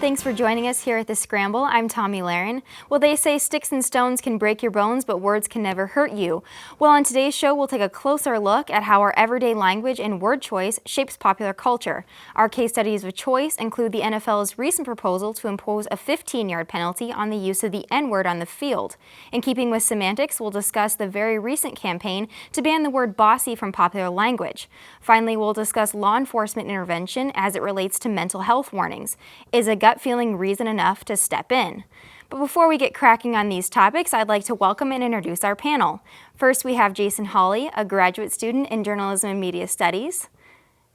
thanks for joining us here at the Scramble. I'm Tommy Laren. Well, they say sticks and stones can break your bones, but words can never hurt you. Well, on today's show, we'll take a closer look at how our everyday language and word choice shapes popular culture. Our case studies of choice include the NFL's recent proposal to impose a 15-yard penalty on the use of the N-word on the field. In keeping with semantics, we'll discuss the very recent campaign to ban the word bossy from popular language. Finally, we'll discuss law enforcement intervention as it relates to mental health warnings. Is a gut feeling reason enough to step in? But before we get cracking on these topics, I'd like to welcome and introduce our panel. First, we have Jason Hawley, a graduate student in Journalism and Media Studies.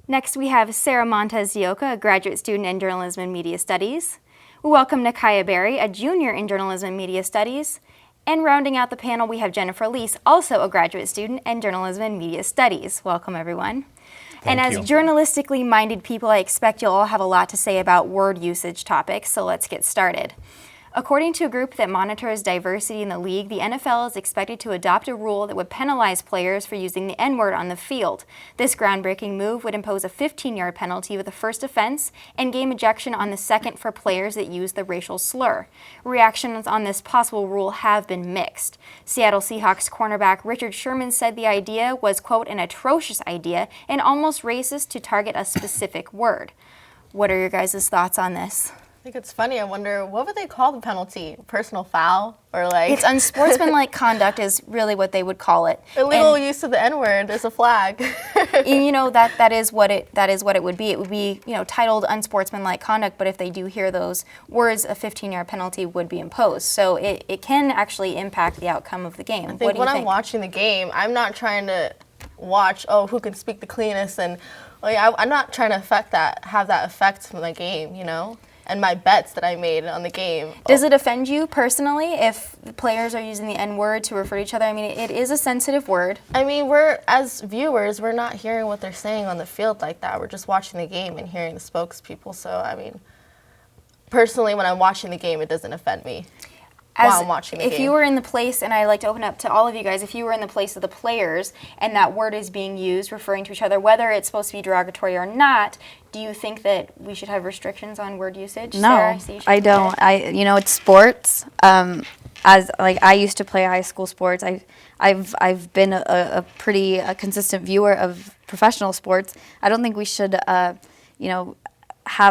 Next, we have Sarah Montez-Dioka, a graduate student in Journalism and Media Studies. We welcome Nakaya Berry, a junior in Journalism and Media Studies. And rounding out the panel, we have Jennifer Lease, also a graduate student in Journalism and Media Studies. Welcome, everyone. And as journalistically minded people, I expect you'll all have a lot to say about word usage topics, so let's get started. According to a group that monitors diversity in the league, the NFL is expected to adopt a rule that would penalize players for using the N-word on the field. This groundbreaking move would impose a 15-yard penalty with the first offense and game ejection on the second for players that use the racial slur. Reactions on this possible rule have been mixed. Seattle Seahawks cornerback Richard Sherman said the idea was, quote, an atrocious idea and almost racist to target a specific word. What are your guys' thoughts on this? I think it's funny. I wonder, what would they call the penalty? Personal foul? Or like... It's unsportsmanlike conduct is really what they would call it. Illegal use of the N-word. There's a flag. You know, that is what it would be. It would be, you know, titled unsportsmanlike conduct, but if they do hear those words, a 15-yard penalty would be imposed. So it can actually impact the outcome of the game. I think when I'm watching the game, I'm not trying to watch, who can speak the cleanest, and I'm not trying to have that effect on the game, you know? And my bets that I made on the game. Does it offend you personally if the players are using the N-word to refer to each other? I mean, it is a sensitive word. I mean, as viewers, we're not hearing what they're saying on the field like that. We're just watching the game and hearing the spokespeople. So, I mean, personally, when I'm watching the game, it doesn't offend me. While I'm watching the game. If you were in the place, and I like to open up to all of you guys, if you were in the place of the players and that word is being used referring to each other, whether it's supposed to be derogatory or not, do you think that we should have restrictions on word usage? No, Sarah, I don't. It's sports. I used to play high school sports. I've been a pretty consistent viewer of professional sports. I don't think we should,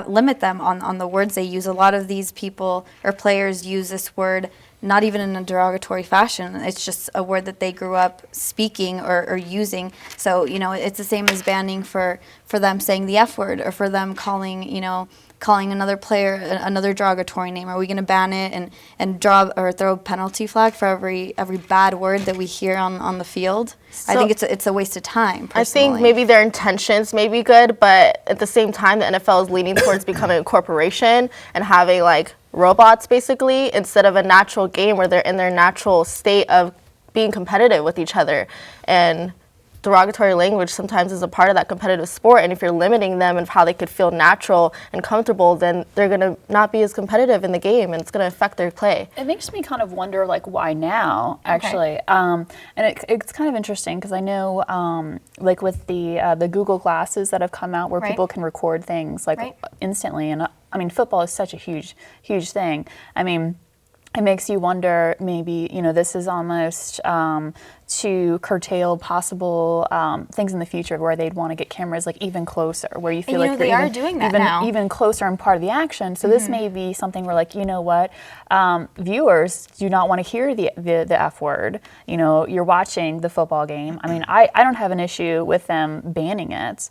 limit them on the words they use. A lot of these people or players use this word not even in a derogatory fashion. It's just a word that they grew up speaking or using. So, it's the same as banning for them saying the F word or for them calling another player another derogatory name. Are we going to ban it and draw or throw a penalty flag for every bad word that we hear on the field? So I think it's a waste of time, personally. I think maybe their intentions may be good, but at the same time, the NFL is leaning towards becoming a corporation and having robots basically instead of a natural game where they're in their natural state of being competitive with each other. And derogatory language sometimes is a part of that competitive sport, and if you're limiting them and how they could feel natural and comfortable, then they're going to not be as competitive in the game, and it's going to affect their play. It makes me kind of wonder, why now, actually. Okay. And it's kind of interesting because I know, with the Google Glasses that have come out where people can record things, instantly, and I mean, football is such a huge, huge thing. I mean, it makes you wonder, maybe, this is almost to curtail possible things in the future where they'd want to get cameras even closer, where you feel they are doing that now. Even closer and part of the action. So this may be something where viewers do not want to hear the F word. You're watching the football game. I mean, I don't have an issue with them banning it.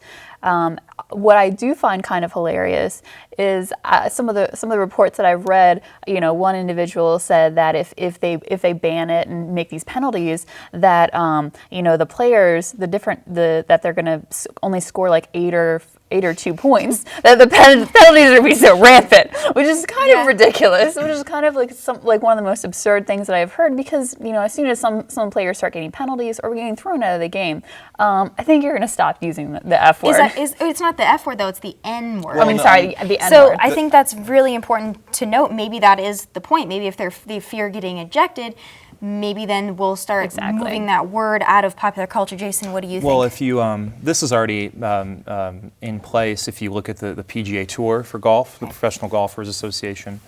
What I do find kind of hilarious is some of the reports that I've read. One individual said that if they ban it and make these penalties, that the players, that they're going to only score 8 or 2 points, that the penalties are going to be so rampant, which is kind of ridiculous, which is kind of one of the most absurd things that I've heard, because, as soon as some players start getting penalties or getting thrown out of the game, I think you're going to stop using the F word. It's not the F word, though, it's the N word. Well, sorry, the N word. So I think that's really important to note. Maybe that is the point. Maybe if you're getting ejected, maybe then we'll start moving that word out of popular culture. Jason, what do you think? Well, if you, this is already in in place if you look at the PGA Tour for golf, the Professional Golfers Association.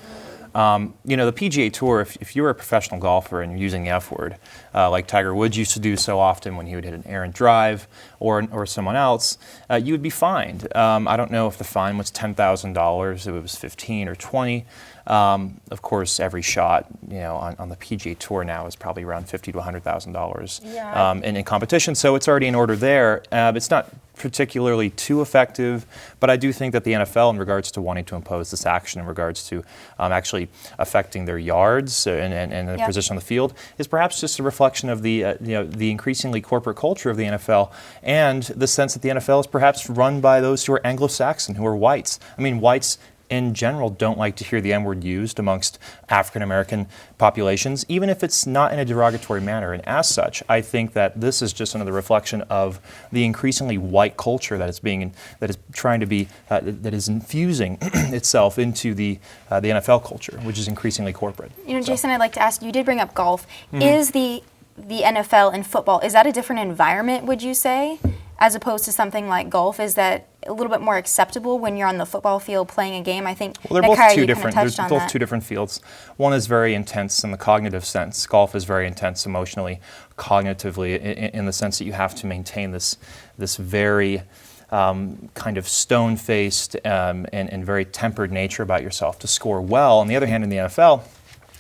You know, the PGA Tour, if you're a professional golfer and you're using the F word, like Tiger Woods used to do so often when he would hit an errant drive or someone else, you would be fined. I don't know if the fine was $10,000, if it was 15 or 20. Of course, every shot, you know, on the PGA Tour now is probably around $50,000 to $100,000 in competition. So it's already in order there. It's not particularly too effective, but I do think that the NFL, in regards to wanting to impose this action in regards to actually affecting their yards and their position on the field, is perhaps just a reflection of the you know, the increasingly corporate culture of the NFL and the sense that the NFL is perhaps run by those who are Anglo-Saxon, who are whites. I mean, whites in general don't like to hear the N-word used amongst African-American populations, even if it's not in a derogatory manner. And as such, I think that this is just another reflection of the increasingly white culture that is trying to be, that is infusing itself into the NFL culture, which is increasingly corporate. You know, Jason, I'd like to ask you, did bring up golf. Is the NFL and football, is that a different environment, would you say, as opposed to something like golf? Is that a little bit more acceptable when you're on the football field playing a game? I think they're both two different. They're both two different fields. One is very intense in the cognitive sense. Golf is very intense emotionally, cognitively, in the sense that you have to maintain this very kind of stone-faced and very tempered nature about yourself to score well. On the other hand, in the NFL,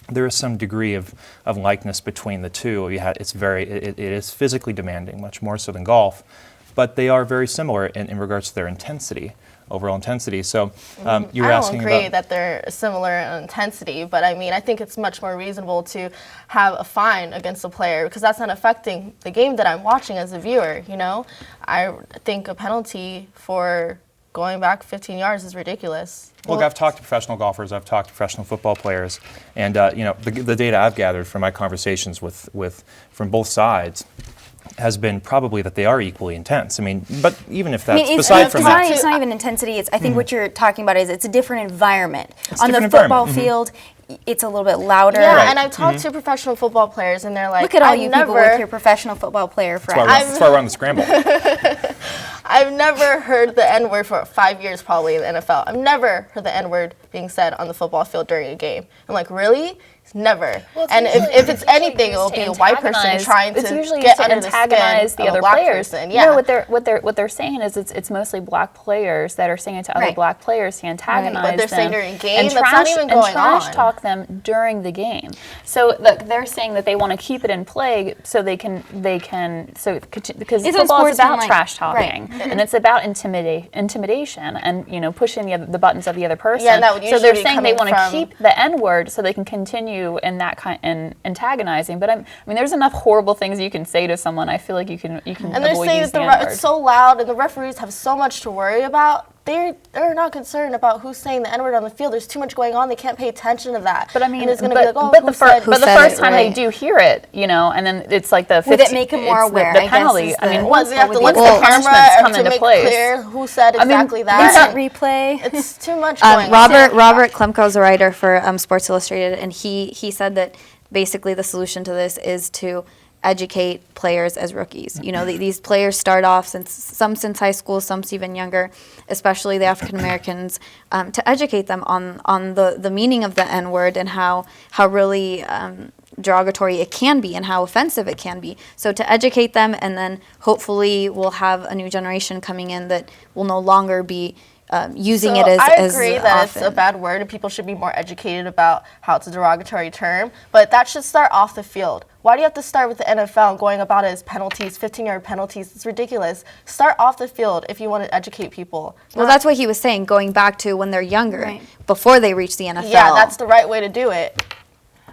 there is some degree of likeness between the two. It is physically demanding, much more so than golf, but they are very similar in regards to their intensity, overall intensity. So you were asking about... I don't agree that they're similar in intensity, but I mean, I think it's much more reasonable to have a fine against a player because that's not affecting the game that I'm watching as a viewer, you know? I think a penalty for going back 15 yards is ridiculous. Look, I've talked to professional golfers, I've talked to professional football players, and you know, the data I've gathered from my conversations from both sides has been probably that they are equally intense. I mean, but even if that's beside from that. It's not even intensity. It's I think what you're talking about is it's a different environment. It's on the football field, it's a little bit louder. Yeah, Right. and I've talked to professional football players, and they're like, Look at all you people with your professional football player friends. That's why we're on the Scramble. I've never heard the N-word for 5 years probably in the NFL. I've never heard the N-word being said on the football field during a game. I'm like, really? Never. Well, and if it's anything, it'll be a white person trying to get under the antagonize skin the of a other black players. person. Yeah. No, what they're saying is it's mostly black players that are saying it to other black players to antagonize But they're them saying during a game, and that's not even going and trash on. talk them during the game. So they're saying that they want to keep it in play so because football is about trash talking and it's about intimidation and pushing the buttons of the other person. Yeah, and that would so they're usually saying they want to from- keep the N-word so they can continue in that kind and antagonizing. But I mean, there's enough horrible things you can say to someone. I feel like you can And they're avoid saying using that the N-word. it's so loud and the referees have so much to worry about. They're not concerned about who's saying the N-word on the field. There's too much going on. They can't pay attention to that. But I mean, and it's going to be like, oh, but the first time right? they do hear it, and then it's like the 15, Would it make them more aware? The penalty. I guess Once you have to look once at the the camera punishments come to into make place. clear who said exactly that. Instant replay. It's too much going on. Robert Klemko's a writer for Sports Illustrated, and he said that basically the solution to this is to educate players as rookies. These players start off since high school, some even younger, especially the African Americans, to educate them on the meaning of the N-word and how really derogatory it can be and how offensive it can be. So to educate them, and then hopefully we'll have a new generation coming in that will no longer be using it as I agree that often. it's a bad word and people should be more educated about how it's a derogatory term, but that should start off the field. Why do you have to start with the NFL going about it as penalties, 15-yard penalties? It's ridiculous. Start off the field if you want to educate people. Well, that's what he was saying, going back to when they're younger, before they reach the NFL. Yeah, that's the right way to do it.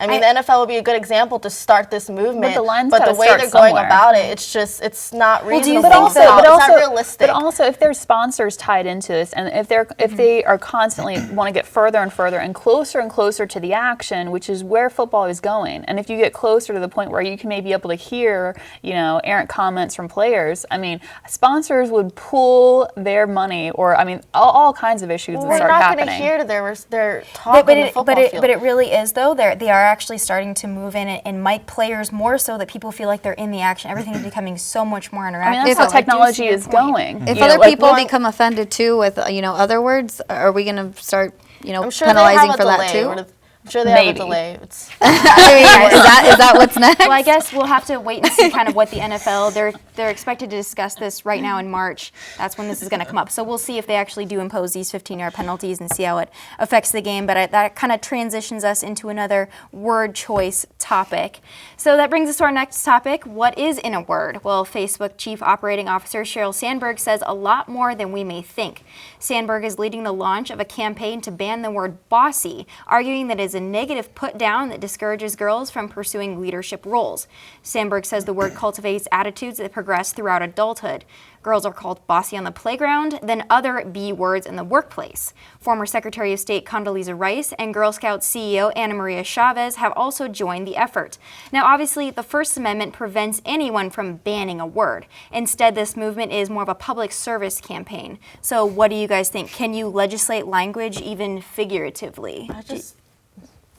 I mean, the NFL would be a good example to start this movement, but the way they're going about it, it's not reasonable. But also, it's not realistic. But also, if there's sponsors tied into this, and if they are constantly want to get further and further and closer to the action, which is where football is going, and if you get closer to the point where you can maybe be able to hear, errant comments from players, I mean, sponsors would pull their money, or I mean, all kinds of issues would start happening. We're not going to hear their talk on the football field. But it really is though. They are actually starting to move in and mic players more so that people feel like they're in the action. Everything is becoming so much more interactive. I mean, that's So how I do technology see your is point. going. If You know, other like, people one- become offended too with other words, are we going to start I'm sure they penalizing have a for delay. that too? I'm sure they have Maybe. a delay. It's Is that what's next? Well, I guess we'll have to wait and see kind of what the NFL, they're expected to discuss this right now in March. That's when this is going to come up. So we'll see if they actually do impose these 15-yard penalties and see how it affects the game. But that kind of transitions us into another word choice topic. So that brings us to our next topic. What is in a word? Well, Facebook Chief Operating Officer Sheryl Sandberg says a lot more than we may think. Sandberg is leading the launch of a campaign to ban the word bossy, arguing that it is a negative put down that discourages girls from pursuing leadership roles. Sandberg says the word cultivates attitudes that progress throughout adulthood. Girls are called bossy on the playground, then other B words in the workplace. Former Secretary of State Condoleezza Rice and Girl Scouts CEO Ana Maria Chavez have also joined the effort. Now, obviously, the First Amendment prevents anyone from banning a word. Instead, this movement is more of a public service campaign. So what do you guys think? Can you legislate language even figuratively?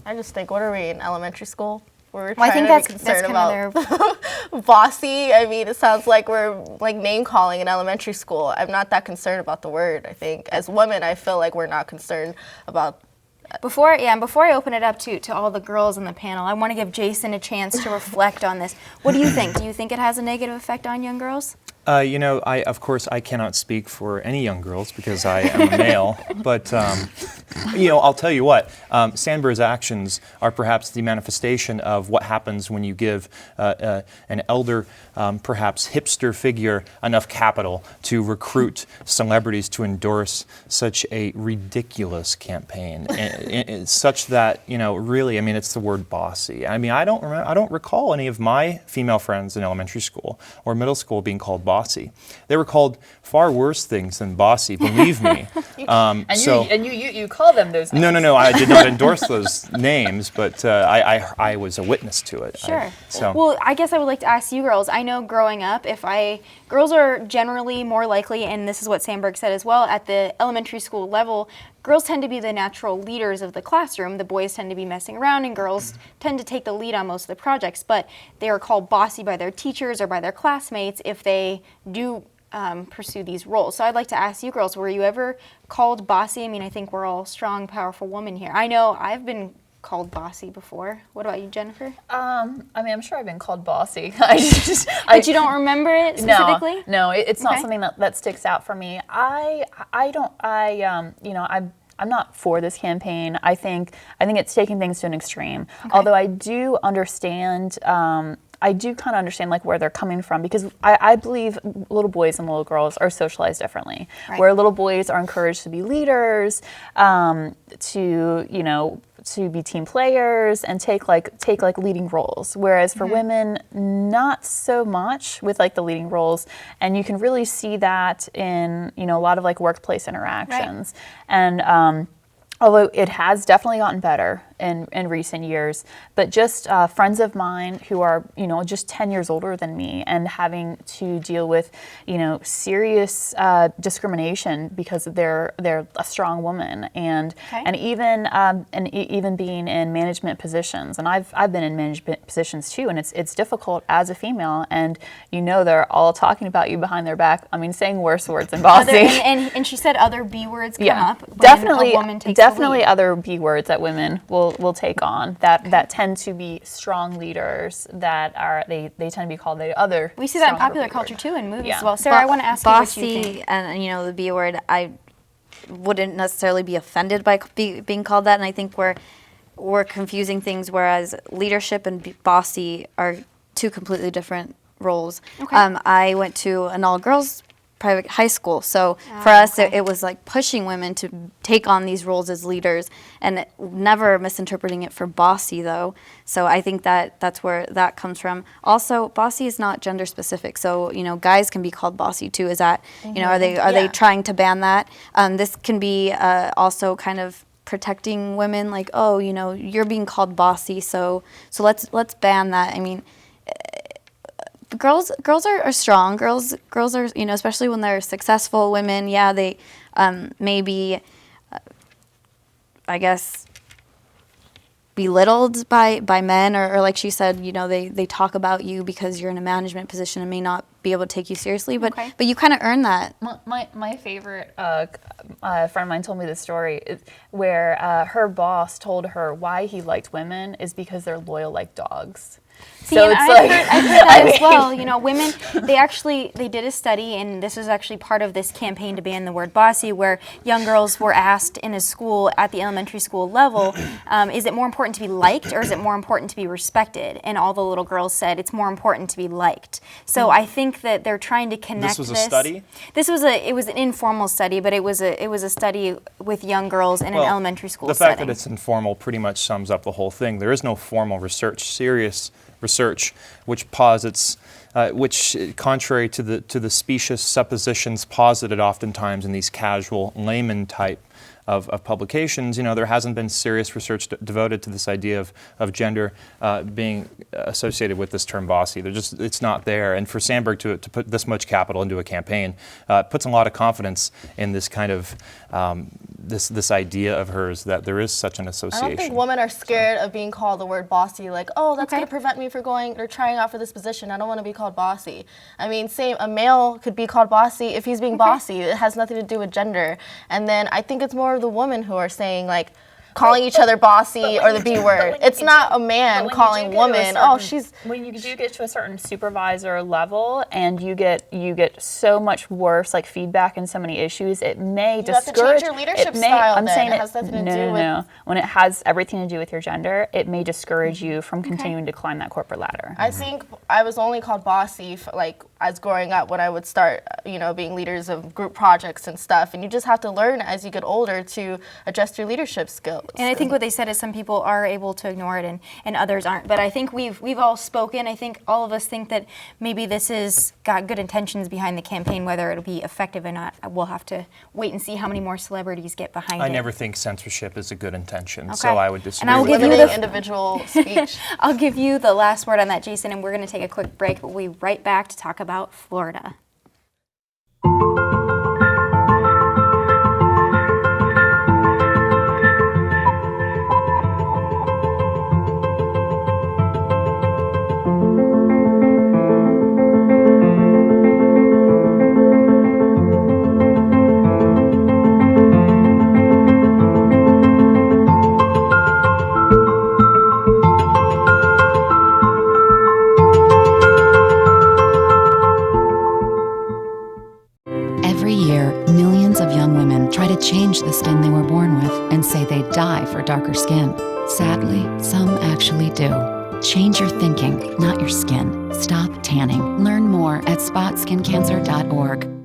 I just think, what are we in elementary school? We're Well, I trying think to be that's concerned kind of about their bossy. I mean, it sounds like we're like name calling in elementary school. I'm not that concerned about the word. I think as women, I feel like we're not concerned about. Before I open it up to all the girls in the panel, I want to give Jason a chance to reflect on this. What do you think? Do you think it has a negative effect on young girls? Of course, I cannot speak for any young girls because I am a male, but, I'll tell you what, Sandberg's actions are perhaps the manifestation of what happens when you give an elder, perhaps hipster figure enough capital to recruit celebrities to endorse such a ridiculous campaign, and such that, really, I mean, it's the word bossy. I mean, I don't recall any of my female friends in elementary school or middle school being called bossy. They were called far worse things than bossy, believe me. You call them those names. No, I did not endorse those names, but I was a witness to it. Sure. So. Well, I guess I would like to ask you girls. I know growing up, girls are generally more likely, and this is what Sandberg said as well, at the elementary school level, girls tend to be the natural leaders of the classroom. The boys tend to be messing around, and girls tend to take the lead on most of the projects. But they are called bossy by their teachers or by their classmates if they do pursue these roles. So I'd like to ask you girls, were you ever called bossy? I mean, I think we're all strong, powerful women here. I know I've been called bossy before. What about you, Jennifer? I mean, I'm sure I've been called bossy. But you don't remember it specifically? No, it's not Okay. something that sticks out for me. I'm not for this campaign. I think it's taking things to an extreme. Okay. Although I do understand. I do kind of understand like where they're coming from, because I believe little boys and little girls are socialized differently. Right. Where little boys are encouraged to be leaders, to be team players and take leading roles, whereas for women, not so much with like the leading roles. And you can really see that in a lot of like workplace interactions. Right. And although it has definitely gotten better in recent years, but just friends of mine who are, just 10 years older than me and having to deal with, serious discrimination because they're a strong woman and even being in management positions. And I've been in management positions too, and it's difficult as a female, and they're all talking about you behind their back. I mean, saying worse words than bossy. And she said other B words come up when definitely, a woman takes the lead. definitely other B words that women will take on that tend to be strong leaders, that are they tend to be called the other. We see that in stronger popular B culture word. too, in movies Yeah. as well. Sarah, I want to ask you what you bossy think. and the B word. I wouldn't necessarily be offended by being called that, and I think we're confusing things. Whereas leadership and bossy are two completely different roles. Okay. I went to an all-girls private high school, so for us it was like pushing women to take on these roles as leaders, and never misinterpreting it for bossy though. So I think that's where that comes from. Also, bossy is not gender specific, so guys can be called bossy too. Is that are they trying to ban that? This can be also kind of protecting women, like, oh, you're being called bossy, so let's ban that. I mean, girls are strong. Girls are, especially when they're successful women. Yeah, they maybe, I guess, belittled by men, or like she said, you know, they talk about you because you're in a management position and may not be able to take you seriously, but you kind of earn that. My favorite friend of mine told me this story where her boss told her why he liked women is because they're loyal like dogs. See, So and it's I've like, heard that as well. You know, women, they did a study, and this was actually part of this campaign to ban the word bossy, where young girls were asked in a school at the elementary school level, is it more important to be liked or is it more important to be respected? And all the little girls said it's more important to be liked. So I think that they're trying to connect This was a study? It was an informal study, but it was a study with young girls in an elementary school The setting. fact that it's informal pretty much sums up the whole thing. There is no formal research, serious research, which posits, which, contrary to the specious suppositions posited oftentimes in these casual layman type of publications, you know, there hasn't been serious research devoted to this idea of gender being associated with this term bossy. It's not there. And for Sandberg to put this much capital into a campaign puts a lot of confidence in this kind of this idea of hers that there is such an association. I don't think women are scared of being called the word bossy, like, oh, that's going to prevent me from going or trying out for this position. I don't want to be called bossy. I mean, a male could be called bossy if he's being bossy. It has nothing to do with gender. And then I think it's more of the women who are saying, like, calling each other bossy or the B word. It's not a man calling woman, oh, she's... When you do get to a certain supervisor level and you get so much worse, like, feedback in so many issues, it may discourage... You have to change your leadership style I'm saying it has nothing to do with... No. When it has everything to do with your gender, it may discourage you from continuing to climb that corporate ladder. I think I was only called bossy, as growing up when I would start, being leaders of group projects and stuff. And you just have to learn as you get older to adjust your leadership skills. And I think what they said is some people are able to ignore it and others aren't. But I think we've all spoken. I think all of us think that maybe this has got good intentions behind the campaign. Whether it'll be effective or not, we'll have to wait and see how many more celebrities get behind it. I never think censorship is a good intention, so I would disagree. And I'll with give you Limiting individual speech. I'll give you the last word on that, Jason, and we're going to take a quick break, but we'll be right back to talk about Florida. Every year, millions of young women try to change the skin they were born with and say they die for darker skin. Sadly, some actually do. Change your thinking, not your skin. Stop tanning. Learn more at spotskincancer.org.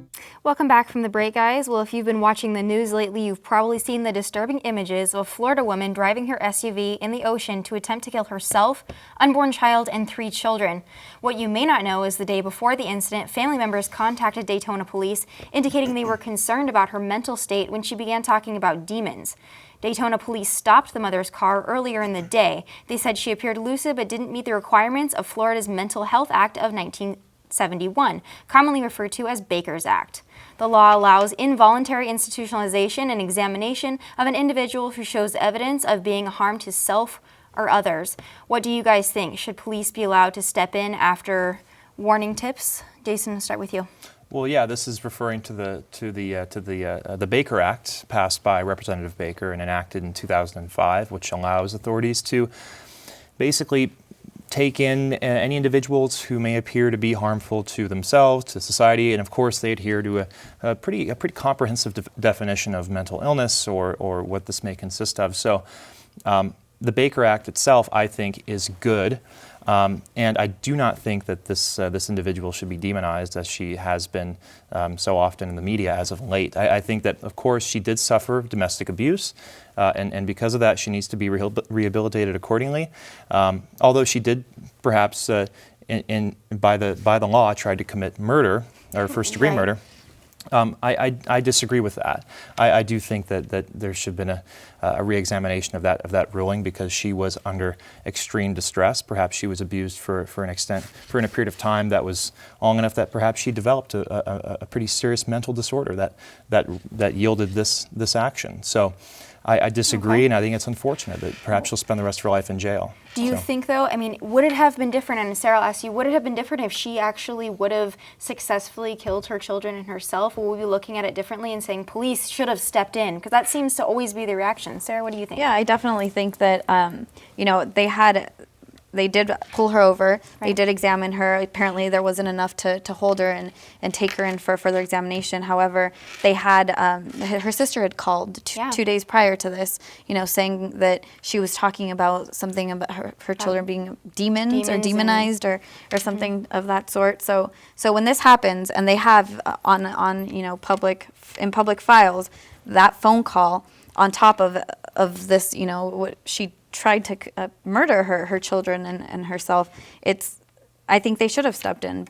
Welcome back from the break, guys. Well, if you've been watching the news lately, you've probably seen the disturbing images of a Florida woman driving her SUV in the ocean to attempt to kill herself, unborn child, and 3 children. What you may not know is the day before the incident, family members contacted Daytona police, indicating they were concerned about her mental state when she began talking about demons. Daytona police stopped the mother's car earlier in the day. They said she appeared lucid but didn't meet the requirements of Florida's Mental Health Act of 1971, commonly referred to as Baker's Act. The law allows involuntary institutionalization and examination of an individual who shows evidence of being a harm to self or others. What do you guys think? Should police be allowed to step in after warning tips? Jason, I'll start with you. Well, yeah, this is referring to the Baker Act passed by Representative Baker and enacted in 2005, which allows authorities to basically take in any individuals who may appear to be harmful to themselves, to society, and of course they adhere to a pretty comprehensive definition of mental illness or what this may consist of. So the Baker Act itself, I think, is good. And I do not think that this individual should be demonized as she has been so often in the media as of late. I think that, of course, she did suffer domestic abuse, and because of that, she needs to be rehabilitated accordingly. Although she did perhaps, by the law, tried to commit murder or first-degree murder. I disagree with that. I do think that there should have been a re-examination of that ruling because she was under extreme distress. Perhaps she was abused for a period of time that was long enough that perhaps she developed a pretty serious mental disorder that yielded this action. So I disagree, and I think it's unfortunate that perhaps she'll spend the rest of her life in jail. Do you think, though, I mean, would it have been different, and Sarah, I'll ask you, would it have been different if she actually would have successfully killed her children and herself? Or would we be looking at it differently and saying police should have stepped in? Because that seems to always be the reaction. Sarah, what do you think? Yeah, I definitely think that, you know, they did pull her over. They did examine her. Apparently, there wasn't enough to hold her and take her in for further examination. However, they had her sister had called 2 days prior to this, you know, saying that she was talking about something about her children being demons or demonized or something of that sort. So when this happens, and they have on you know in public files that phone call on top of this, you know, what she tried to murder her children and herself. I think they should have stepped in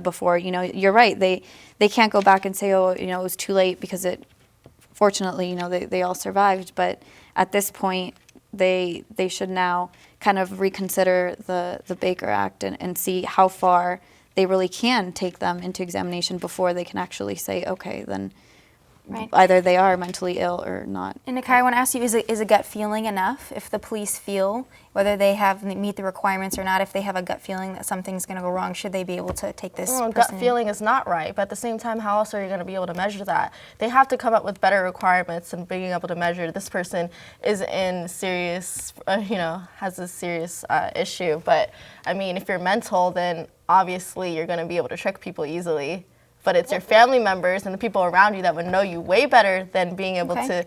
before. You know, you're right. They can't go back and say, oh, you know, it was too late, because fortunately, you know, they all survived. But at this point, they should now kind of reconsider the Baker Act and see how far they really can take them into examination before they can actually say, okay, then either they are mentally ill or not. And Nakai, I want to ask you, is a gut feeling enough? If the police feel, whether they meet the requirements or not, if they have a gut feeling that something's going to go wrong, should they be able to take this person? Gut feeling is not right, but at the same time, how else are you going to be able to measure that? They have to come up with better requirements and being able to measure this person is in serious, you know, has a serious issue. But I mean, if you're mental, then obviously you're going to be able to trick people easily. But it's your family members and the people around you that would know you way better than being able to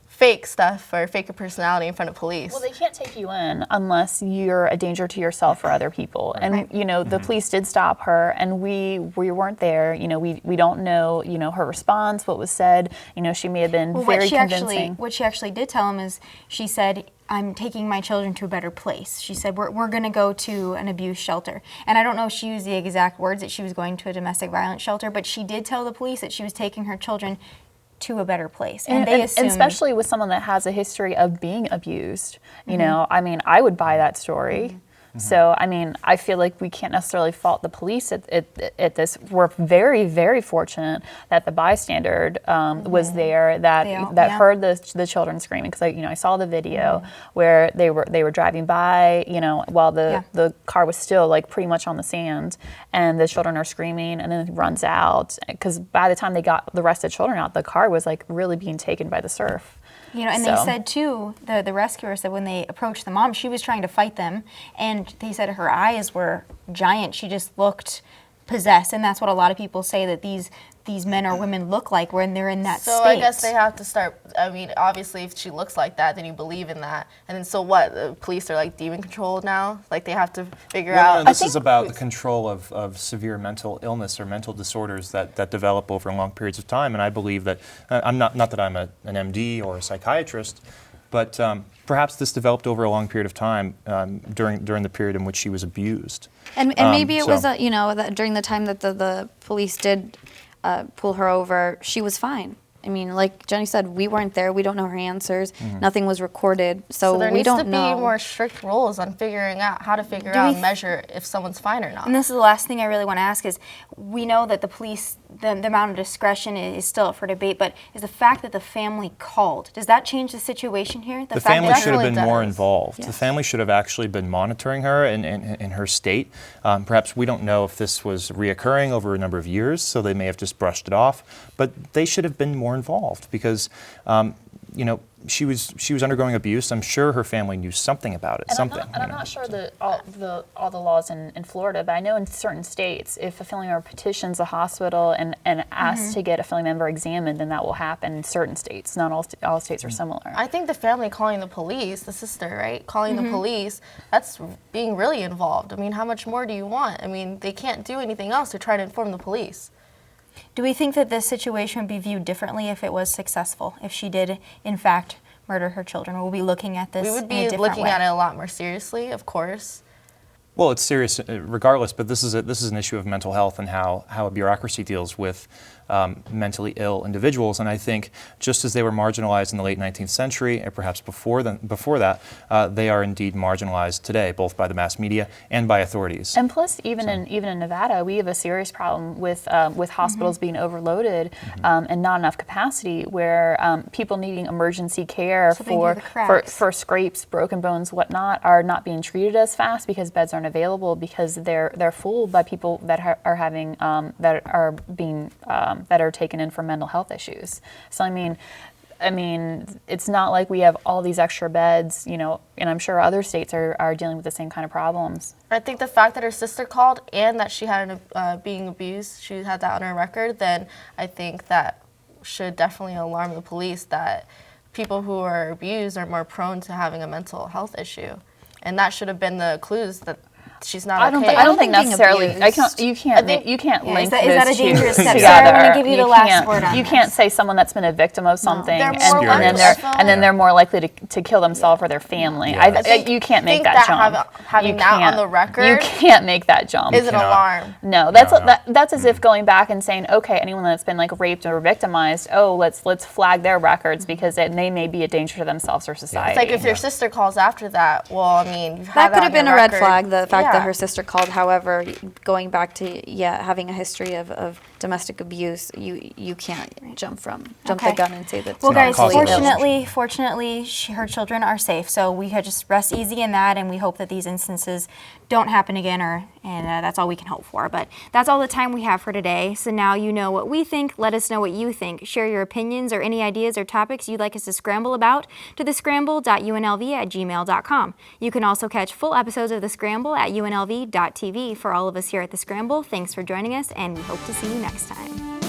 fake stuff or fake your personality in front of police. Well, they can't take you in unless you're a danger to yourself or other people. And, you know, the police did stop her, and we weren't there. You know, we don't know, you know, her response, what was said. You know, she may have been very convincing. What she actually did tell him is, she said, I'm taking my children to a better place. She said, we're going to go to an abuse shelter. And I don't know if she used the exact words that she was going to a domestic violence shelter, but she did tell the police that she was taking her children to a better place. And they assumed, especially with someone that has a history of being abused. You know, I mean, I would buy that story. So, I mean, I feel like we can't necessarily fault the police at this. We're very, very fortunate that the bystander was there, that heard the children screaming. Because I saw the video where they were driving by, you know, while the car was still like pretty much on the sand, and the children are screaming, and then it runs out. Because by the time they got the rest of the children out, the car was like really being taken by the surf. You know, and they said too, the rescuer said when they approached the mom, she was trying to fight them, and they said her eyes were giant. She just looked possessed, and that's what a lot of people say that these men or women look like when they're in that state. So I guess they have to start, I mean, obviously if she looks like that, then you believe in that. And then so what, the police are like demon controlled now? Like they have to figure out. No, this is about the control of severe mental illness or mental disorders that develop over long periods of time. And I believe that, I'm not that I'm an MD or a psychiatrist, but perhaps this developed over a long period of time during the period in which she was abused. And maybe it was, you know, that during the time that the police did pull her over, she was fine. I mean, like Jenny said, we weren't there. We don't know her answers. Nothing was recorded, so there we don't know. needs to be more strict rules on figuring out how to figure out and measure if someone's fine or not. And this is the last thing I really want to ask is, we know that the police, the amount of discretion is still up for debate, but is the fact that the family called, does that change the situation here? The family should have been more does. involved. Yes. The family should have actually been monitoring her in her state. Perhaps we don't know if this was reoccurring over a number of years, so they may have just brushed it off, but they should have been more involved because you know, she was undergoing abuse. I'm sure her family knew something about it. And I'm not sure all the laws in Florida, but I know in certain states, if a family member petitions a hospital and asks to get a family member examined, then that will happen in certain states. Not all states are similar. I think the family calling the police, the sister, right, calling the police, that's being really involved. I mean, how much more do you want? I mean, they can't do anything else to try to inform the police. Do we think that this situation would be viewed differently if it was successful, if she did, in fact, murder her children? We'll be looking at this We would in a be different looking way. at it a lot more seriously, of course. Well, it's serious regardless, but this is an issue of mental health and how a bureaucracy deals with mentally ill individuals. And I think just as they were marginalized in the late 19th century, and perhaps before that, they are indeed marginalized today, both by the mass media and by authorities. And plus, even in Nevada, we have a serious problem with hospitals being overloaded and not enough capacity, where people needing emergency care for scrapes, broken bones, whatnot, are not being treated as fast because beds aren't available, because they're full by people that are having that are taken in for mental health issues. So I mean, it's not like we have all these extra beds, you know, and I'm sure other states are dealing with the same kind of problems. I think the fact that her sister called and that she had being abused, she had that on her record, then I think that should definitely alarm the police that people who are abused are more prone to having a mental health issue. And that should have been the clues that she's not okay. I don't think necessarily. You can't link is those that a two dangerous step? together. Sarah, I want to give you the last word on You this. can't say someone that's been a victim of something They're and more then they're more likely to kill themselves or their family. You can't make that jump. Having that on the record, you can't make that jump. is an alarm. No, that's as if going back and saying, okay, anyone that's been like raped or victimized, let's flag their records because they may be a danger to themselves or society. It's like if your sister calls after that, well, I mean, you've That had could have on been your a red record. flag, the fact that Yeah. her sister called. However, going back to having a history of domestic abuse, you can't jump the gun and say that. Well, guys, causing fortunately, her children are safe, so we could just rest easy in that, and we hope that these instances don't happen again, and that's all we can hope for. But that's all the time we have for today. So now you know what we think. Let us know what you think. Share your opinions or any ideas or topics you'd like us to scramble about to thescramble.unlv@gmail.com. You can also catch full episodes of The Scramble at UNLV.TV. For all of us here at The Scramble, thanks for joining us, and we hope to see you next time.